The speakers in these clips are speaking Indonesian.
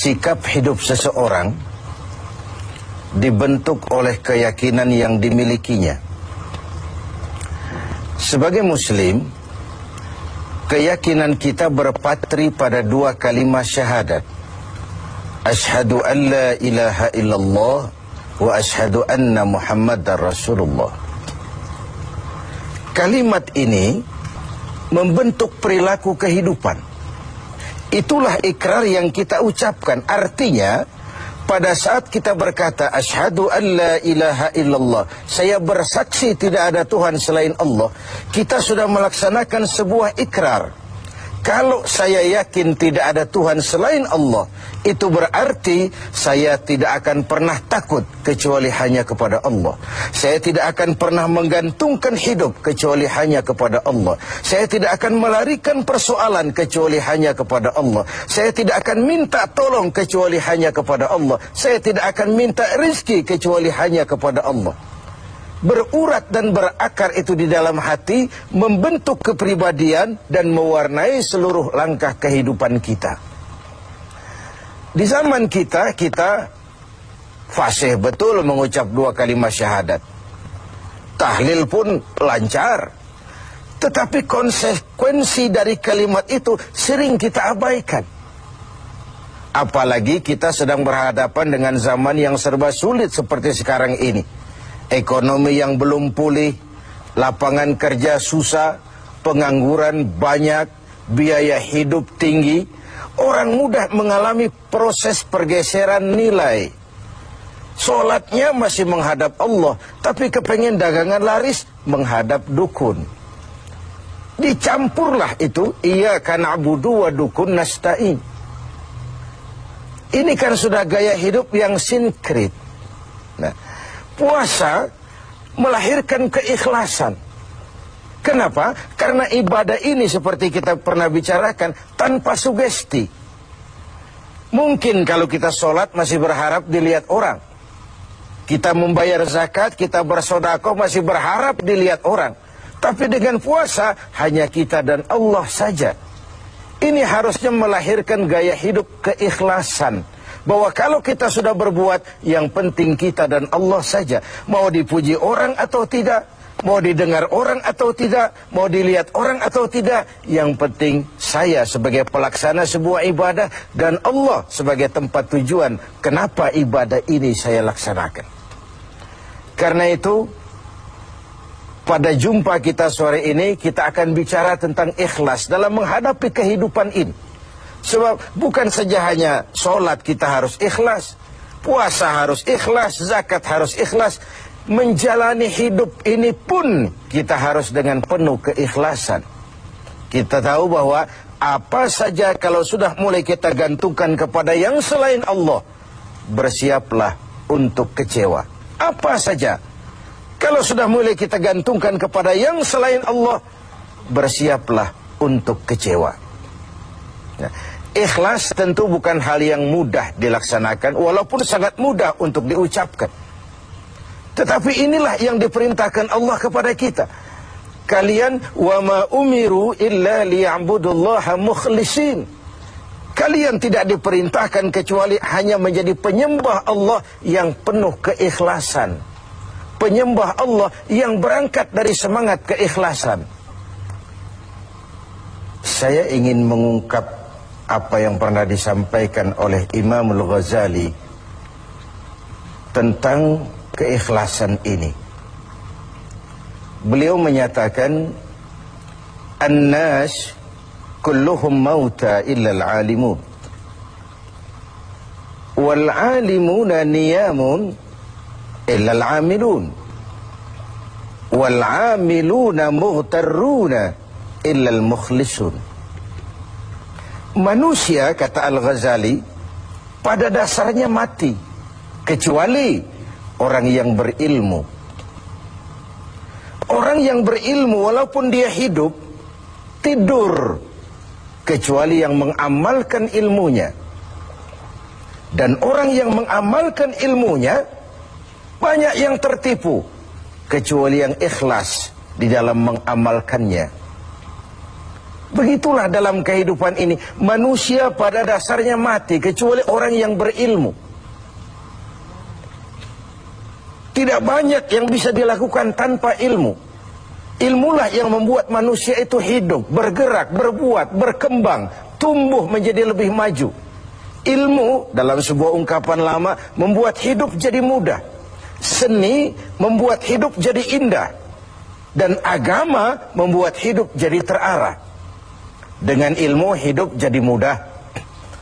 sikap hidup seseorang dibentuk oleh keyakinan yang dimilikinya. Sebagai muslim, keyakinan kita berpatri pada dua kalimat syahadat. Asyhadu an la ilaha illallah wa asyhadu anna Muhammadar Rasulullah. Kalimat ini membentuk perilaku kehidupan. Itulah ikrar yang kita ucapkan. Artinya, pada saat kita berkata asyhadu an la ilaha illallah, saya bersaksi tidak ada Tuhan selain Allah, kita sudah melaksanakan sebuah ikrar. Kalau saya yakin tidak ada Tuhan selain Allah, itu berarti saya tidak akan pernah takut kecuali hanya kepada Allah. Saya tidak akan pernah menggantungkan hidup kecuali hanya kepada Allah. Saya tidak akan melarikan persoalan kecuali hanya kepada Allah. Saya tidak akan minta tolong kecuali hanya kepada Allah. Saya tidak akan minta rezeki kecuali hanya kepada Allah. Berurat dan berakar itu di dalam hati, membentuk kepribadian dan mewarnai seluruh langkah kehidupan kita. Di zaman kita fasih betul mengucap dua kalimat syahadat. Tahlil pun lancar. Tetapi konsekuensi dari kalimat itu sering kita abaikan. Apalagi kita sedang berhadapan dengan zaman yang serba sulit seperti sekarang ini. Ekonomi yang belum pulih, lapangan kerja susah, pengangguran banyak, biaya hidup tinggi. Orang mudah mengalami proses pergeseran nilai. Sholatnya masih menghadap Allah, tapi kepengen dagangan laris menghadap dukun. Dicampurlah itu, iyyaka na'budu wa dukun nasta'in. Ini kan sudah gaya hidup yang sinkrit. Nah, puasa melahirkan keikhlasan. Kenapa? Karena ibadah ini seperti kita pernah bicarakan tanpa sugesti. Mungkin kalau kita sholat masih berharap dilihat orang. Kita membayar zakat, kita bersedekah masih berharap dilihat orang. Tapi dengan puasa hanya kita dan Allah saja. Ini harusnya melahirkan gaya hidup keikhlasan. Bahwa kalau kita sudah berbuat, yang penting kita dan Allah saja. Mau dipuji orang atau tidak, mau didengar orang atau tidak, mau dilihat orang atau tidak, yang penting saya sebagai pelaksana sebuah ibadah dan Allah sebagai tempat tujuan kenapa ibadah ini saya laksanakan. Karena itu, pada jumpa kita sore ini, kita akan bicara tentang ikhlas dalam menghadapi kehidupan ini. Sebab bukan saja hanya sholat kita harus ikhlas, puasa harus ikhlas, zakat harus ikhlas. Menjalani hidup ini pun kita harus dengan penuh keikhlasan. Kita tahu bahwa apa saja kalau sudah mulai kita gantungkan kepada yang selain Allah, bersiaplah untuk kecewa. Apa saja kalau sudah mulai kita gantungkan kepada yang selain Allah, bersiaplah untuk kecewa. Nah, ikhlas tentu bukan hal yang mudah dilaksanakan, walaupun sangat mudah untuk diucapkan. Tetapi inilah yang diperintahkan Allah kepada kita. Kalian wa ma umiru illa liya'budullaha mukhlisin. Kalian tidak diperintahkan kecuali hanya menjadi penyembah Allah yang penuh keikhlasan. Penyembah Allah yang berangkat dari semangat keikhlasan. Saya ingin mengungkap apa yang pernah disampaikan oleh Imam Al-Ghazali tentang keikhlasan ini. Beliau menyatakan, "An-nas kulluhum mauta illa al-alimun. Wal-alimuna niyamun illa al-amilun. Wal-amiluna mughtarruna illa al-mukhlisun." Manusia, kata Al-Ghazali, pada dasarnya mati, kecuali orang yang berilmu. Orang yang berilmu walaupun dia hidup, tidur, kecuali yang mengamalkan ilmunya. Dan orang yang mengamalkan ilmunya, banyak yang tertipu, kecuali yang ikhlas di dalam mengamalkannya. Begitulah dalam kehidupan ini. Manusia pada dasarnya mati, kecuali orang yang berilmu. Tidak banyak yang bisa dilakukan tanpa ilmu. Ilmulah yang membuat manusia itu hidup, bergerak, berbuat, berkembang, tumbuh menjadi lebih maju. Ilmu dalam sebuah ungkapan lama membuat hidup jadi mudah. Seni membuat hidup jadi indah. Dan agama membuat hidup jadi terarah. Dengan ilmu hidup jadi mudah.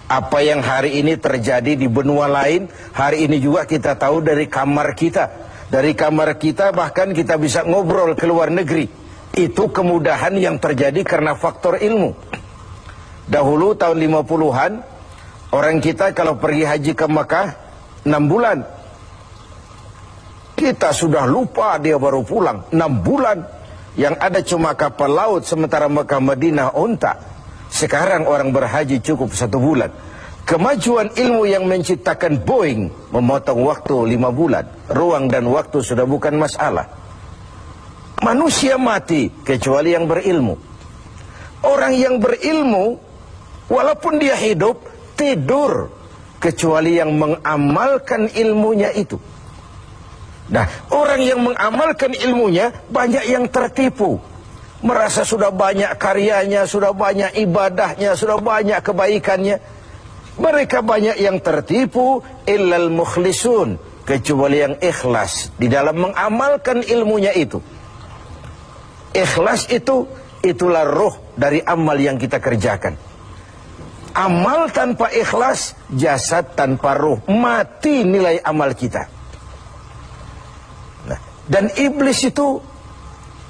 Apa yang hari ini terjadi di benua lain, hari ini juga kita tahu dari kamar kita. Dari kamar kita bahkan kita bisa ngobrol ke luar negeri. Itu kemudahan yang terjadi karena faktor ilmu. Dahulu tahun 50-an, orang kita kalau pergi haji ke Mekah 6 bulan. Kita sudah lupa dia baru pulang 6 bulan. Yang ada cuma kapal laut, sementara Mekah Madinah unta. Sekarang orang berhaji cukup 1 bulan. Kemajuan ilmu yang menciptakan Boeing memotong waktu 5 bulan. Ruang dan waktu sudah bukan masalah. Manusia mati kecuali yang berilmu. Orang yang berilmu, walaupun dia hidup, tidur kecuali yang mengamalkan ilmunya itu. Nah, orang yang mengamalkan ilmunya banyak yang tertipu. Merasa sudah banyak karyanya, sudah banyak ibadahnya, sudah banyak kebaikannya. Mereka banyak yang tertipu, illal mukhlisun, kecuali yang ikhlas di dalam mengamalkan ilmunya itu. Ikhlas itu, itulah roh dari amal yang kita kerjakan. Amal tanpa ikhlas, jasad tanpa roh, mati nilai amal kita. Nah, dan iblis itu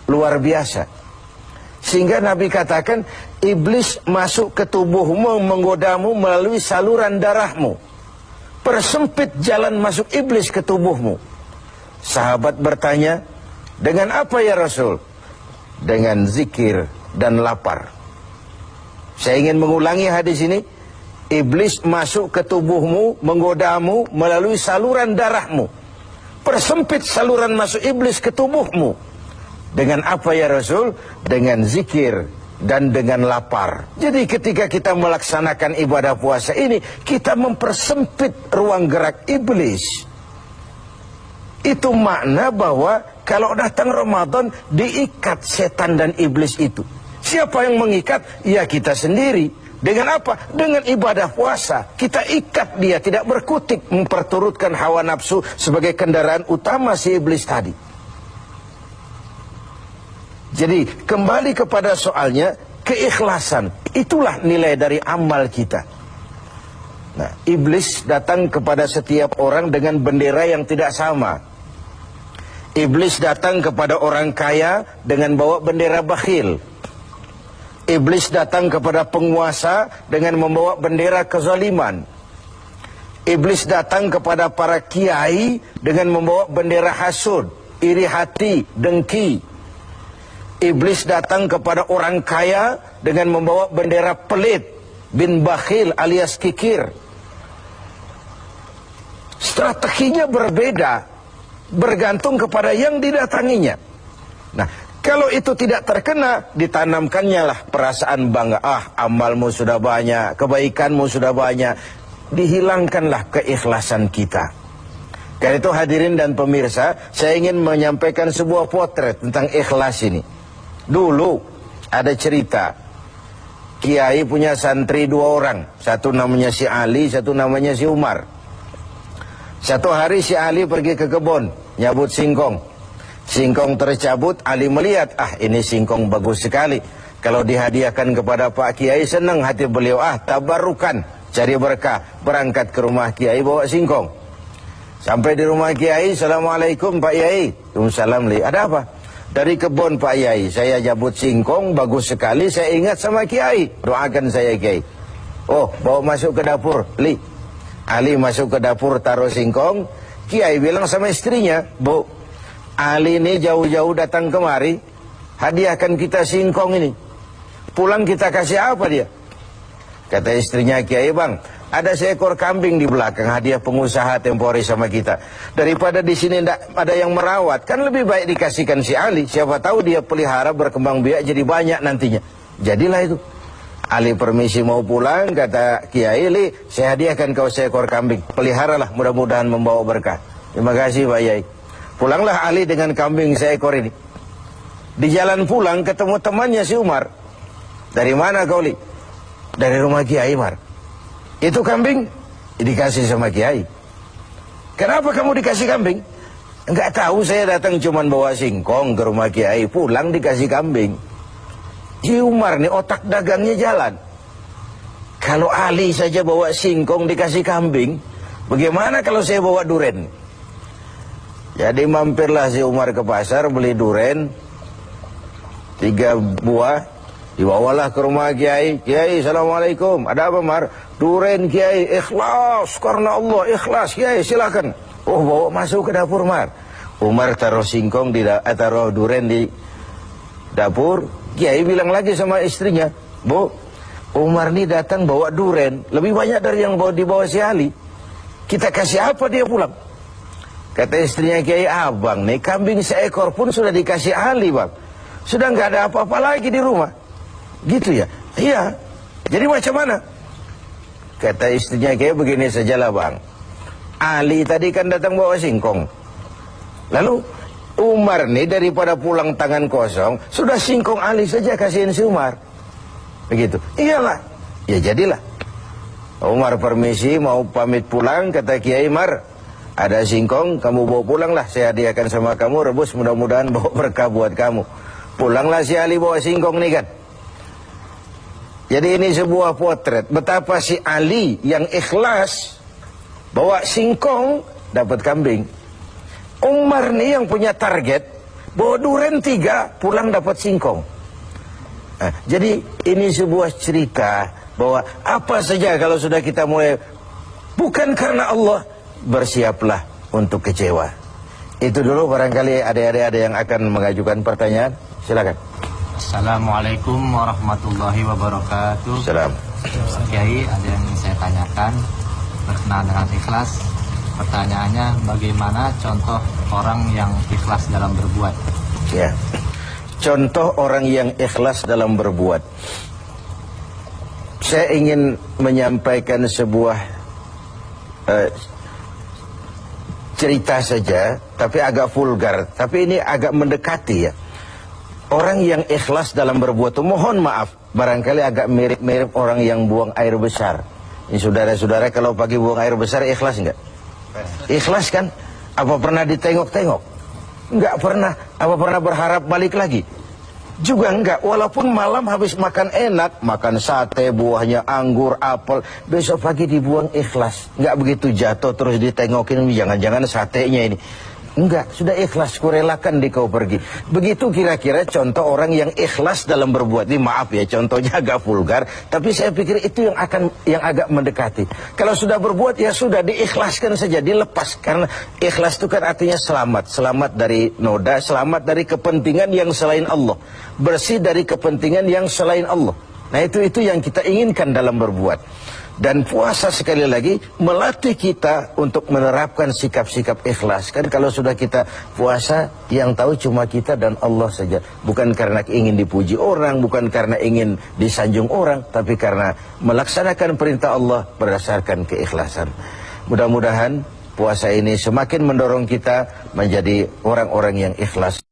luar biasa. Sehingga Nabi katakan, iblis masuk ke tubuhmu, menggodamu melalui saluran darahmu. Persempit jalan masuk iblis ke tubuhmu. Sahabat bertanya, dengan apa ya Rasul? Dengan zikir dan lapar. Saya ingin mengulangi hadis ini. Iblis masuk ke tubuhmu, menggodamu melalui saluran darahmu. Persempit saluran masuk iblis ke tubuhmu. Dengan apa ya Rasul? Dengan zikir dan dengan lapar. Jadi ketika kita melaksanakan ibadah puasa ini, kita mempersempit ruang gerak iblis. Itu makna bahwa kalau datang Ramadan, diikat setan dan iblis itu. Siapa yang mengikat? Ya kita sendiri. Dengan apa? Dengan ibadah puasa. Kita ikat dia, tidak berkutik, memperturutkan hawa nafsu sebagai kendaraan utama si iblis tadi. Jadi kembali kepada soalnya, keikhlasan. Itulah nilai dari amal kita. Nah, iblis datang kepada setiap orang dengan bendera yang tidak sama. Iblis datang kepada orang kaya dengan bawa bendera bakhil. Iblis datang kepada penguasa dengan membawa bendera kezaliman. Iblis datang kepada para kiai dengan membawa bendera hasud, iri hati, dengki. Iblis datang kepada orang kaya dengan membawa bendera pelit, bin bakhil alias kikir. Strateginya berbeda, bergantung kepada yang didatanginya. Nah, kalau itu tidak terkena, ditanamkannya lah perasaan bangga. Amalmu sudah banyak, kebaikanmu sudah banyak. Dihilangkanlah keikhlasan kita. Karena itu hadirin dan pemirsa, saya ingin menyampaikan sebuah potret tentang ikhlas ini. Dulu ada cerita, kiai punya santri 2 orang. Satu namanya si Ali, satu namanya si Umar. Satu hari si Ali pergi ke kebun, nyabut singkong. Singkong tercabut, Ali melihat, ini singkong bagus sekali. Kalau dihadiahkan kepada Pak Kiai, senang hati beliau. Tabarukan, cari berkah. Berangkat ke rumah Kiai, bawa singkong. Sampai di rumah Kiai, Assalamualaikum Pak Kiai. Waalaikumsalam, Li. Ada apa? Dari kebun Pak Kiai, saya jabut singkong, bagus sekali, saya ingat sama Kiai. Doakan saya Kiai. Oh, bawa masuk ke dapur, Li. Ali masuk ke dapur, taruh singkong. Kiai bilang sama istrinya, Bu, Ali ini jauh-jauh datang kemari, hadiahkan kita singkong ini. Pulang kita kasih apa dia? Kata istrinya Kiai, Bang, ada seekor kambing di belakang, hadiah pengusaha temporary sama kita. Daripada di sini tidak ada yang merawat, kan lebih baik dikasihkan si Ali. Siapa tahu dia pelihara berkembang biak jadi banyak nantinya. Jadilah itu. Ali permisi mau pulang, kata Kiai, Li, saya hadiahkan kau seekor kambing. Peliharalah, mudah-mudahan membawa berkah. Terima kasih Pak Yai. Pulanglah Ali dengan kambing seekor ini. Di jalan pulang ketemu temannya si Umar. Dari mana kau, Li? Dari rumah Kiai Umar. Itu kambing dikasih sama Kiai. Kenapa kamu dikasih kambing? Enggak tahu, saya datang cuman bawa singkong ke rumah Kiai, pulang dikasih kambing. Si Umar nih otak dagangnya jalan. Kalau Ali saja bawa singkong dikasih kambing, bagaimana kalau saya bawa duren? Jadi mampirlah si Umar ke pasar beli duren 3 buah, dibawalah ke rumah Kiai. Kiai, assalamualaikum. Ada apa, Mar? Duren Kiai, ikhlas karena Allah, ikhlas Kiai, silakan. Oh, bawa masuk ke dapur, Mar. Umar taruh singkong taruh duren di dapur. Kiai bilang lagi sama istrinya, Bu, Umar nih datang bawa duren lebih banyak dari yang dibawa si Ali. Kita kasih apa dia pulang? Kata istrinya Kiai, abang nih kambing seekor pun sudah dikasih Ali, Bang. Sudah nggak ada apa-apa lagi di rumah. Gitu ya? Iya. Jadi macam mana? Kata istrinya Kiai, begini sajalah, Bang. Ali tadi kan datang bawa singkong. Lalu Umar nih daripada pulang tangan kosong, sudah singkong Ali saja kasihin si Umar. Begitu. Iyalah. Ya jadilah. Umar permisi mau pamit pulang, kata Kiai, Mar, ada singkong, kamu bawa pulanglah, saya hadiahkan sama kamu, rebus, mudah-mudahan bawa berkah buat kamu. Pulanglah si Ali bawa singkong nih kan. Jadi ini sebuah potret betapa si Ali yang ikhlas bawa singkong dapat kambing. Umar nih yang punya target bawa duren 3, pulang dapat singkong. Nah, jadi ini sebuah cerita bahwa apa saja kalau sudah kita mulai bukan karena Allah, bersiaplah untuk kecewa. Itu dulu, barangkali adik-adik ada yang akan mengajukan pertanyaan. Silakan. Assalamualaikum warahmatullahi wabarakatuh. Salam. Kiai, ada yang ingin saya tanyakan berkenaan dengan ikhlas. Pertanyaannya, bagaimana contoh orang yang ikhlas dalam berbuat? Ya, contoh orang yang ikhlas dalam berbuat. Saya ingin menyampaikan sebuah cerita saja, tapi agak vulgar. Tapi ini agak mendekati ya. Orang yang ikhlas dalam berbuat itu, mohon maaf, barangkali agak mirip-mirip orang yang buang air besar. Ini saudara-saudara, kalau pagi buang air besar ikhlas enggak? Ikhlas kan? Apa pernah ditengok-tengok? Enggak pernah. Apa pernah berharap balik lagi? Juga enggak. Walaupun malam habis makan enak, makan sate, buahnya anggur, apel, besok pagi dibuang ikhlas. Enggak begitu jatuh terus ditengokin, jangan-jangan satenya ini. Enggak, sudah ikhlas, kurelakan di kau pergi. Begitu kira-kira contoh orang yang ikhlas dalam berbuat. Ini maaf ya, contohnya agak vulgar, tapi saya pikir itu yang agak mendekati. Kalau sudah berbuat ya sudah diikhlaskan saja, dilepas, karena ikhlas itu kan artinya selamat, selamat dari noda, selamat dari kepentingan yang selain Allah, bersih dari kepentingan yang selain Allah. Nah itu yang kita inginkan dalam berbuat. Dan puasa sekali lagi melatih kita untuk menerapkan sikap-sikap ikhlas. Kan kalau sudah kita puasa, yang tahu cuma kita dan Allah saja. Bukan karena ingin dipuji orang, bukan karena ingin disanjung orang, tapi karena melaksanakan perintah Allah berdasarkan keikhlasan. Mudah-mudahan puasa ini semakin mendorong kita menjadi orang-orang yang ikhlas.